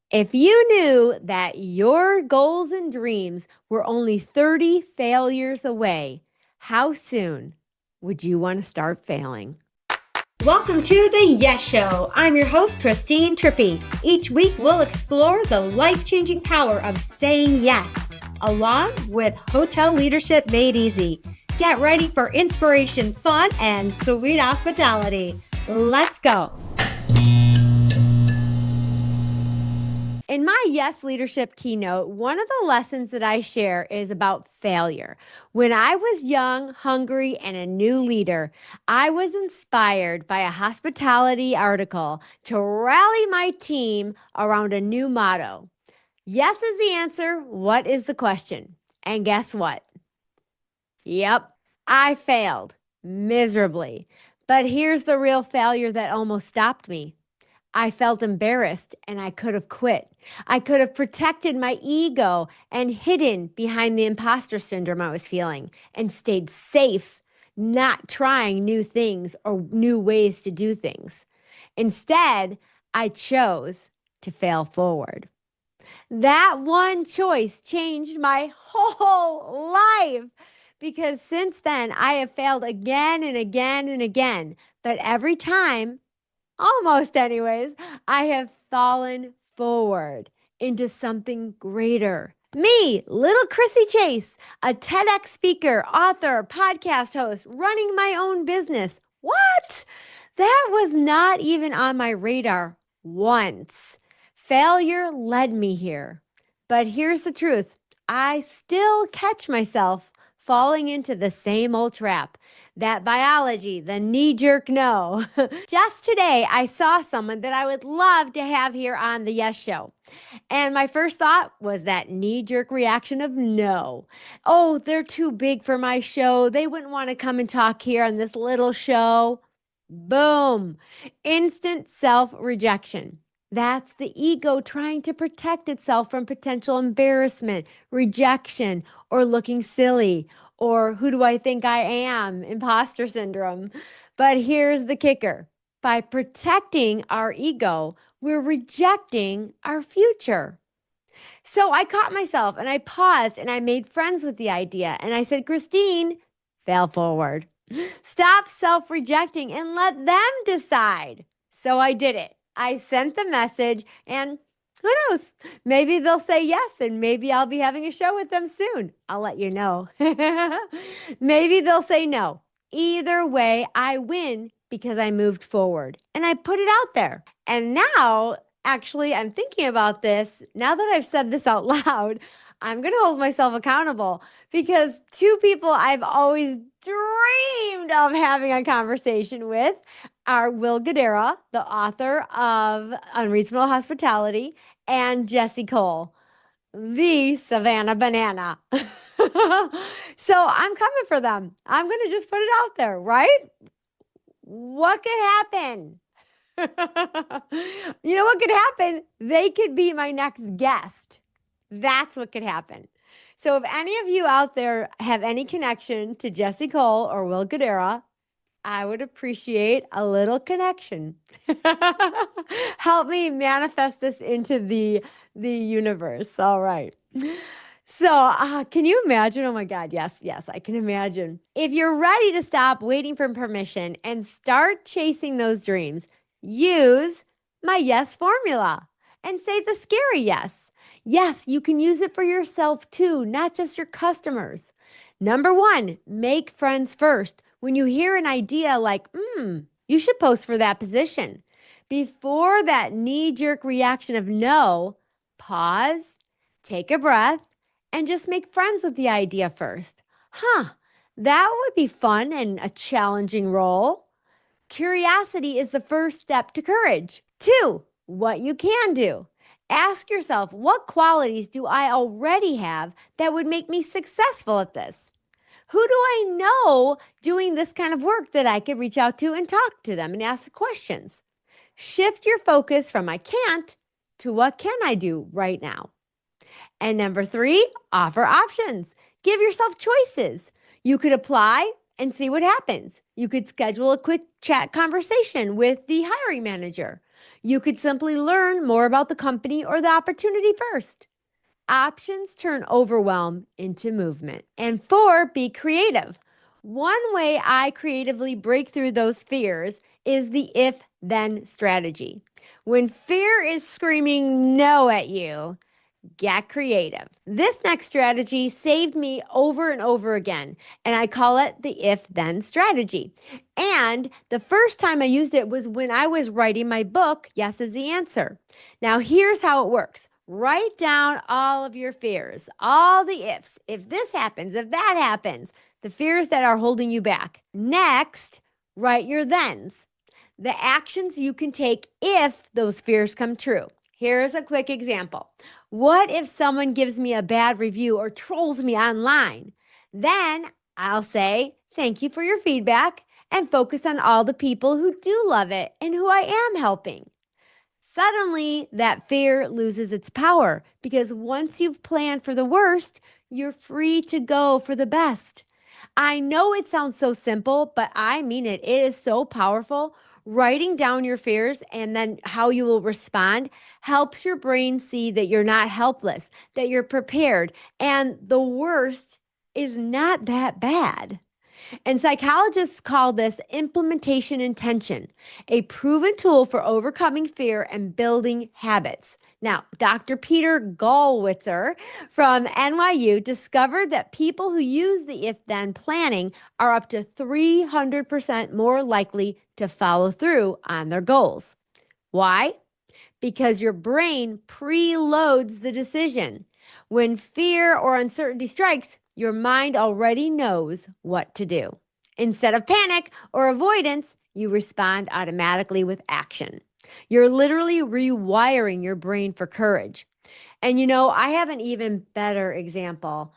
If you knew that your goals and dreams were only 30 failures away, how soon would you want to start failing? Welcome to the Yes Show. I'm your host, Christine Trippy. Each week, we'll explore the life-changing power of saying yes, along with hotel leadership made easy. Get ready for inspiration, fun, and sweet hospitality. Let's go. In my Yes Leadership keynote, one of the lessons that I share is about failure. When I was young, hungry, and a new leader, I was inspired by a hospitality article to rally my team around a new motto. Yes is the answer. What is the question? And guess what? Yep, I failed miserably. But here's the real failure that almost stopped me. I felt embarrassed and I could have quit. I could have protected my ego and hidden behind the imposter syndrome I was feeling and stayed safe, not trying new things or new ways to do things. Instead, I chose to fail forward. That one choice changed my whole life because since then I have failed again and again and again. But every time, almost anyways, I have fallen forward into something greater. Me, little Chrissy Chase, a TEDx speaker, author, podcast host, running my own business. What? That was not even on my radar once. Failure led me here. But here's the truth. I still catch myself falling into the same old trap. That biology, the knee-jerk no. Just today, I saw someone that I would love to have here on the Yes Show. And my first thought was that knee-jerk reaction of no. Oh, they're too big for my show. They wouldn't want to come and talk here on this little show. Boom. Instant self-rejection. That's the ego trying to protect itself from potential embarrassment, rejection, or looking silly, or who do I think I am, imposter syndrome. But here's the kicker. By protecting our ego, we're rejecting our future. So I caught myself and I paused and I made friends with the idea. And I said, Christine, fail forward. Stop self rejecting and let them decide. So I did it. I sent the message, and who knows? Maybe they'll say yes, and maybe I'll be having a show with them soon. I'll let you know. Maybe they'll say no. Either way, I win because I moved forward and I put it out there. And now, actually, I'm thinking about this. Now that I've said this out loud, I'm going to hold myself accountable because two people I've always dreamed of having a conversation with are Will Guidara, the author of Unreasonable Hospitality, and Jesse Cole, the Savannah Banana. So I'm coming for them. I'm going to just put it out there, right? What could happen? You know what could happen? They could be my next guest. That's what could happen. So if any of you out there have any connection to Jesse Cole or Will Guidara, I would appreciate a little connection. Help me manifest this into the universe. All right. So, can you imagine? Oh my God, yes, I can imagine. If you're ready to stop waiting for permission and start chasing those dreams, use my yes formula and say the scary yes. Yes, you can use it for yourself too, not just your customers. Number one, make friends first. When you hear an idea like, you should post for that position, before that knee-jerk reaction of no, pause, take a breath, and just make friends with the idea first. That would be fun and a challenging role. Curiosity is the first step to courage. Two, what you can do. Ask yourself, what qualities do I already have that would make me successful at this? Who do I know doing this kind of work that I could reach out to and talk to them and ask questions? Shift your focus from I can't to what can I do right now? And number three, offer options. Give yourself choices. You could apply and see what happens. You could schedule a quick chat conversation with the hiring manager. You could simply learn more about the company or the opportunity first. Options turn overwhelm into movement. And four, be creative. One way I creatively break through those fears is the if then strategy. When fear is screaming no at you, get creative. This next strategy saved me over and over again, and I call it the if then strategy. And the first time I used it was when I was writing my book, Yes is the Answer. Now, here's how it works. Write down all of your fears, all the ifs. If this happens, if that happens, the fears that are holding you back. Next, write your thens, the actions you can take if those fears come true. Here's a quick example. What if someone gives me a bad review or trolls me online? Then I'll say, thank you for your feedback and focus on all the people who do love it and who I am helping. Suddenly, that fear loses its power because once you've planned for the worst, you're free to go for the best. I know it sounds so simple, but I mean it. It is so powerful. Writing down your fears and then how you will respond helps your brain see that you're not helpless, that you're prepared, and the worst is not that bad. And psychologists call this implementation intention, a proven tool for overcoming fear and building habits. Now, Dr. Peter Gallwitzer from NYU discovered that people who use the if then planning are up to 300% more likely to follow through on their goals. Why? Because your brain preloads the decision. When fear or uncertainty strikes, your mind already knows what to do. Instead of panic or avoidance, you respond automatically with action. You're literally rewiring your brain for courage. And I have an even better example.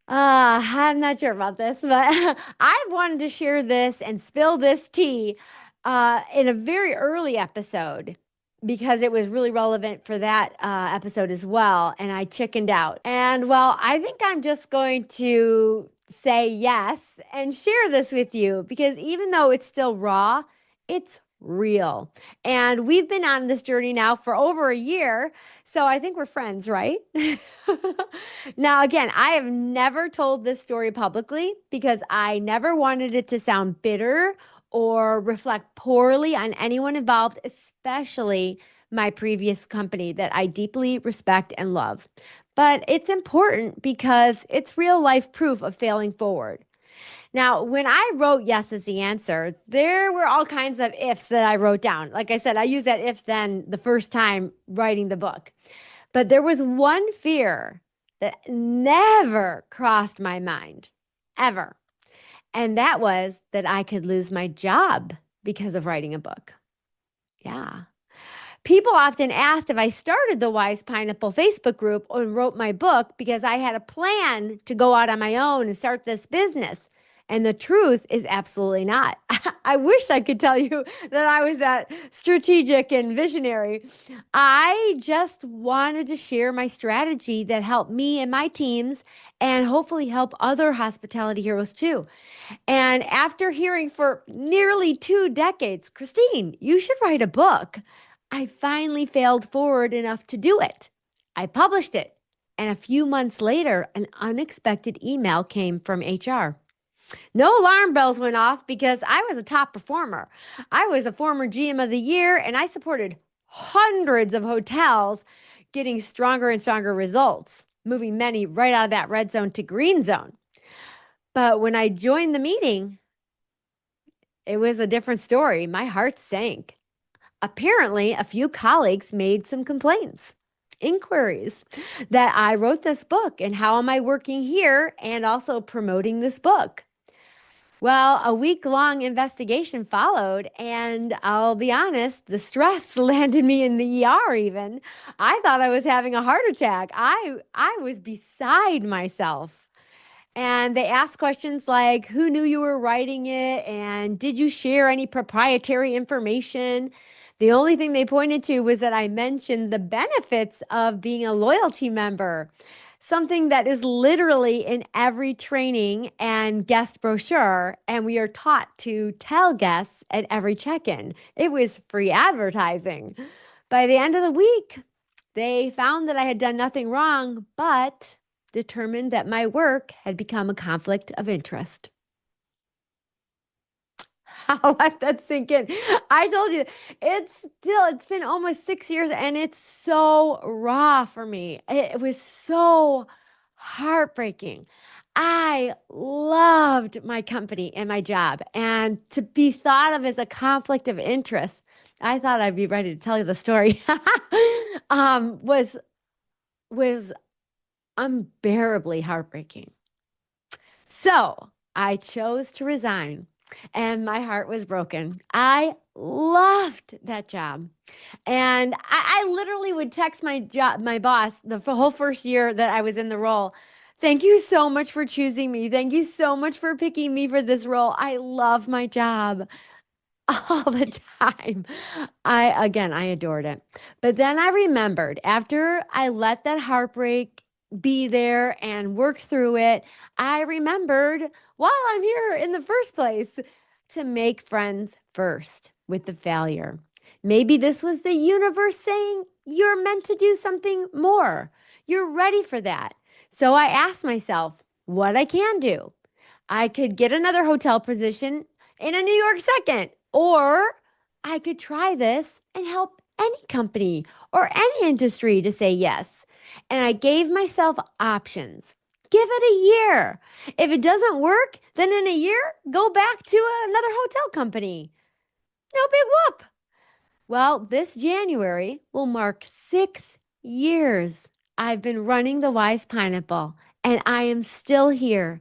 I'm not sure about this, but I've wanted to share this and spill this tea in a very early episode because it was really relevant for that episode as well. And I chickened out. And well, I think I'm just going to say yes and share this with you because even though it's still raw, it's real. And we've been on this journey now for over a year. So I think we're friends, right? Now, again, I have never told this story publicly because I never wanted it to sound bitter or reflect poorly on anyone involved, especially my previous company that I deeply respect and love. But it's important because it's real life proof of failing forward. Now, when I wrote yes as the answer, there were all kinds of ifs that I wrote down. Like I said, I used that if then the first time writing the book. But there was one fear that never crossed my mind, ever. And that was that I could lose my job because of writing a book. Yeah. People often asked if I started the Wise Pineapple Facebook group and wrote my book because I had a plan to go out on my own and start this business. And the truth is absolutely not. I wish I could tell you that I was that strategic and visionary. I just wanted to share my strategy that helped me and my teams and hopefully help other hospitality heroes too. And after hearing for nearly 2 decades, Christine, you should write a book. I finally failed forward enough to do it. I published it. And a few months later, an unexpected email came from HR. No alarm bells went off because I was a top performer. I was a former GM of the year and I supported hundreds of hotels getting stronger and stronger results, moving many right out of that red zone to green zone. But when I joined the meeting, it was a different story. My heart sank. Apparently, a few colleagues made some complaints, inquiries that I wrote this book and how am I working here and also promoting this book. Well, a week-long investigation followed, and I'll be honest, the stress landed me in the ER even. I thought I was having a heart attack. I was beside myself. And they asked questions like, who knew you were writing it? And did you share any proprietary information? The only thing they pointed to was that I mentioned the benefits of being a loyalty member. something that is literally in every training and guest brochure. And we are taught to tell guests at every check in. It was free advertising. By the end of the week, they found that I had done nothing wrong, but determined that my work had become a conflict of interest. I'll let that sink in. I told you, it's been almost 6 years and it's so raw for me. It was so heartbreaking. I loved my company and my job, and to be thought of as a conflict of interest, I thought I'd be ready to tell you the story. Was unbearably heartbreaking. So I chose to resign and my heart was broken. I loved that job. And I literally would text my boss the whole first year that I was in the role. Thank you so much for choosing me. Thank you so much for picking me for this role. I love my job all the time. I adored it. But then I remembered after I let that heartbreak be there and work through it, I remembered while I'm here in the first place to make friends first with the failure. Maybe this was the universe saying you're meant to do something more. You're ready for that. So I asked myself what I can do. I could get another hotel position in a New York second, or I could try this and help any company or any industry to say yes. And I gave myself options. Give it a year. If it doesn't work, then in a year, go back to another hotel company. No big whoop. Well, this January will mark 6 years I've been running the Wise Pineapple, and I am still here.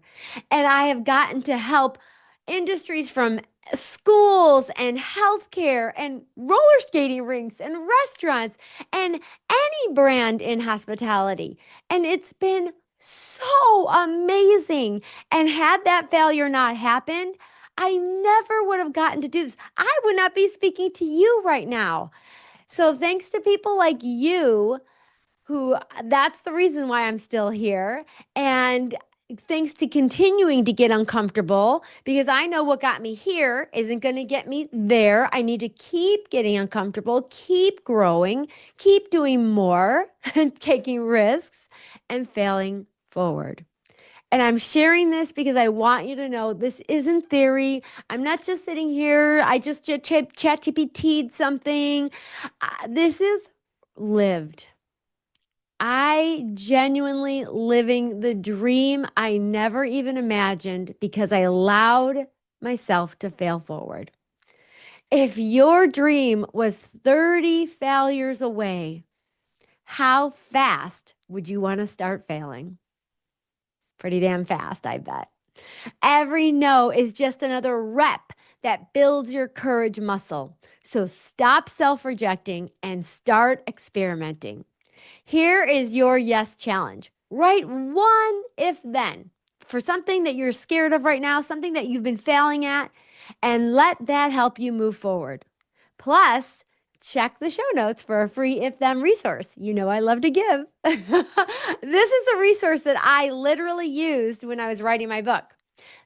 And I have gotten to help industries from schools and healthcare and roller skating rinks and restaurants and any brand in hospitality. And it's been so amazing. And had that failure not happened, I never would have gotten to do this. I would not be speaking to you right now. So thanks to people like you who that's the reason why I'm still here. And thanks to continuing to get uncomfortable because I know what got me here isn't going to get me there. I need to keep getting uncomfortable, keep growing, keep doing more, and taking risks and failing forward. And I'm sharing this because I want you to know this isn't theory. I'm not just sitting here. I just chat GPT'd something. This is lived. I genuinely living the dream I never even imagined because I allowed myself to fail forward. If your dream was 30 failures away, how fast would you want to start failing? Pretty damn fast, I bet. Every no is just another rep that builds your courage muscle. So stop self-rejecting and start experimenting. Here is your yes challenge. Write one if then for something that you're scared of right now, something that you've been failing at, and let that help you move forward. Plus, check the show notes for a free if then resource. You know I love to give. This is a resource that I literally used when I was writing my book.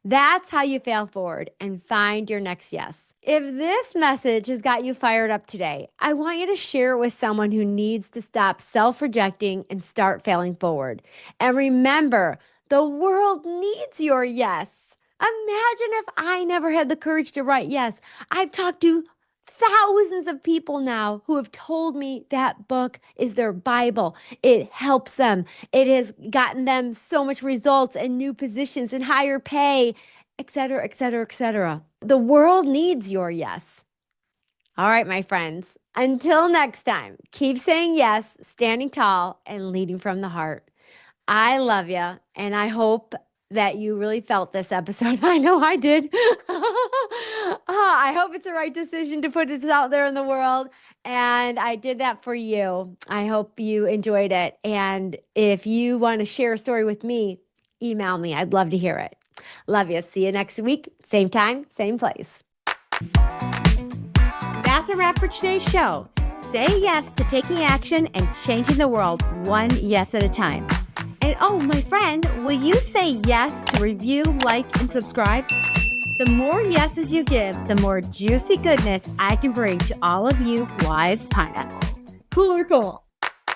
That's how you fail forward and find your next yes. If this message has got you fired up today, I want you to share it with someone who needs to stop self-rejecting and start failing forward. And remember, the world needs your yes. Imagine if I never had the courage to write yes. I've talked to thousands of people now who have told me that book is their Bible. It helps them. It has gotten them so much results and new positions and higher pay, etc., etc., etc. The world needs your yes. All right, my friends. Until next time, keep saying yes, standing tall, and leading from the heart. I love you, and I hope that you really felt this episode. I know I did. I hope it's the right decision to put this out there in the world. And I did that for you. I hope you enjoyed it. And if you want to share a story with me, email me. I'd love to hear it. Love you. See you next week. Same time, same place. That's a wrap for today's show. Say yes to taking action and changing the world one yes at a time. And oh, my friend, will you say yes to review, like, and subscribe? The more yeses you give, the more juicy goodness I can bring to all of you wise pineapples. Cool or cool?